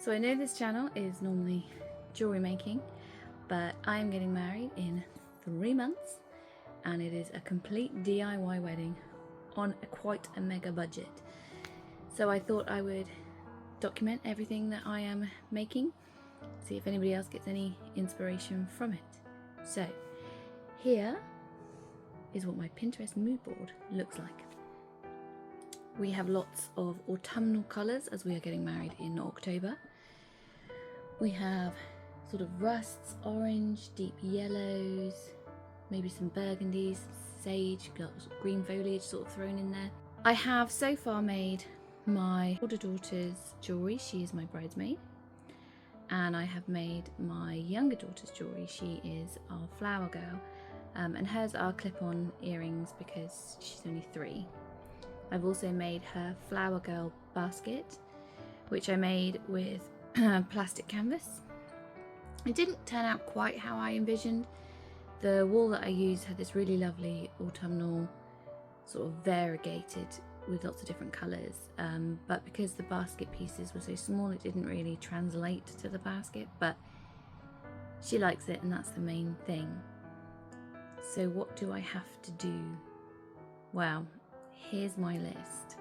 So I know this channel is normally jewelry making, but I am getting married in 3 months and it is a complete DIY wedding on quite a mega budget. So I thought I would document everything that I am making, see if anybody else gets any inspiration from it. So here is what my Pinterest mood board looks like. We have lots of autumnal colours as we are getting married in October. We have sort of rusts, orange, deep yellows, maybe some burgundies, sage, green foliage sort of thrown in there. I have so far made my older daughter's jewellery, she is my bridesmaid, and I have made my younger daughter's jewellery, she is our flower girl, and hers are clip-on earrings because she's only 3. I've also made her flower girl basket, which I made with plastic canvas. It didn't turn out quite how I envisioned. The wool that I used had this really lovely autumnal sort of variegated with lots of different colours, but because the basket pieces were so small it didn't really translate to the basket, but she likes it and that's the main thing. So what do I have to do? Well, here's my list.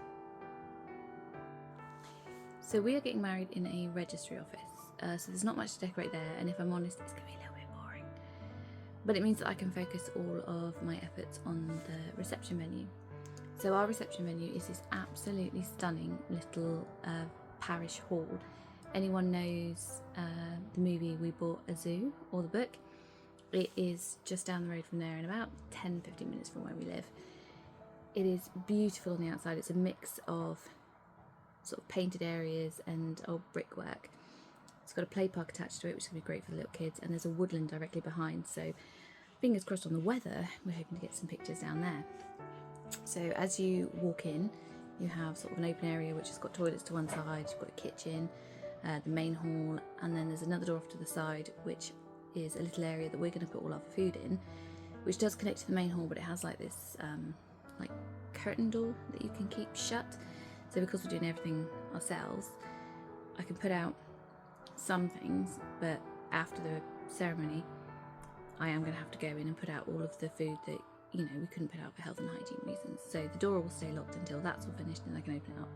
So we are getting married in a registry office, so there's not much to decorate there, and if I'm honest it's going to be a little bit boring. But it means that I can focus all of my efforts on the reception venue. So our reception venue is this absolutely stunning little parish hall. Anyone knows the movie We Bought a Zoo, or the book? It is just down the road from there and about 10-15 minutes from where we live. It is beautiful on the outside. It's a mix of sort of painted areas and old brickwork. It's got a play park attached to it, which is going to be great for the little kids, and there's a woodland directly behind, so fingers crossed on the weather, we're hoping to get some pictures down there. So as you walk in, you have sort of an open area which has got toilets to one side, you've got a kitchen, the main hall, and then there's another door off to the side which is a little area that we're going to put all our food in, which does connect to the main hall, but it has like this like curtain door that you can keep shut. So because we're doing everything ourselves, I can put out some things, but after the ceremony I am going to have to go in and put out all of the food that, you know, we couldn't put out for health and hygiene reasons. So the door will stay locked until that's all finished and I can open it up.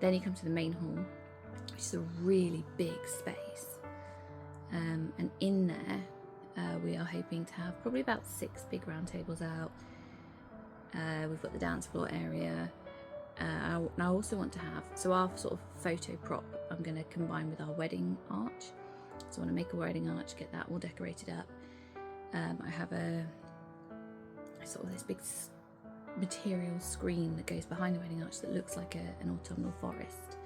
Then you come to the main hall, which is a really big space, and in there we are hoping to have probably about 6 big round tables out. We've got the dance floor area. I also want to have, so our sort of photo prop I'm going to combine with our wedding arch. So I want to make a wedding arch, get that all decorated up. I have a sort of this big material screen that goes behind the wedding arch that looks like an autumnal forest.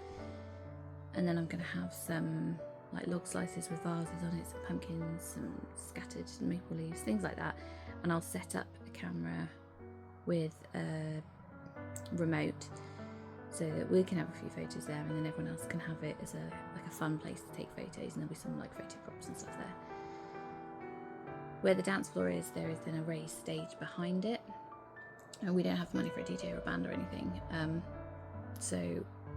And then I'm going to have some like log slices with vases on it, some pumpkins, some scattered maple leaves, things like that. And I'll set up a camera with a remote so that we can have a few photos there, and then everyone else can have it as a fun place to take photos, and there'll be some like photo props and stuff there. Where the dance floor is, there is then a raised stage behind it, and we don't have money for a DJ or a band or anything, so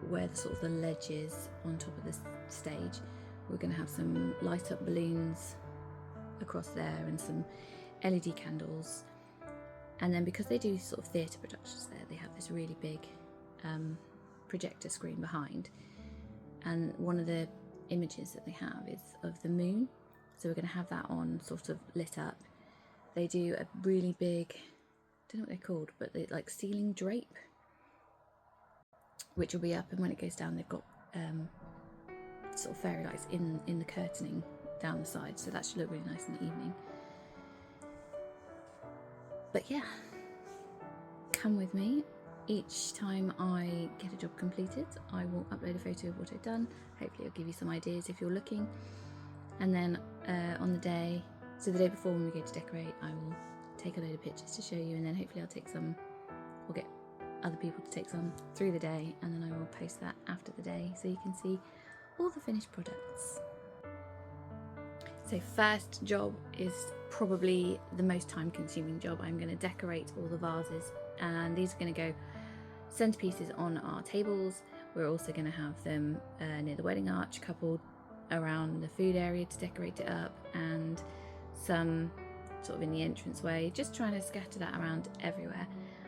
where the sort of the ledge is on top of this stage, we're going to have some light up balloons across there and some LED candles. And then because they do sort of theatre productions there, they have this really big projector screen behind, and one of the images that they have is of the moon, so we're going to have that on sort of lit up. They do a really big, I don't know what they're called, but they like ceiling drape, which will be up, and when it goes down they've got sort of fairy lights in the curtaining down the side, so that should look really nice in the evening. But yeah, come with me. Each time I get a job completed, I will upload a photo of what I've done. Hopefully it'll give you some ideas if you're looking. And then on the day, so the day before when we go to decorate, I will take a load of pictures to show you, and then hopefully I'll take some, or get other people to take some through the day, and then I will post that after the day so you can see all the finished products. So first job is probably the most time consuming job. I'm going to decorate all the vases, and these are going to go centerpieces on our tables. We're also going to have them near the wedding arch, coupled around the food area to decorate it up, and some sort of in the entranceway, just trying to scatter that around everywhere.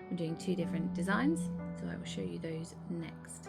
I'm doing 2 different designs, so I will show you those next.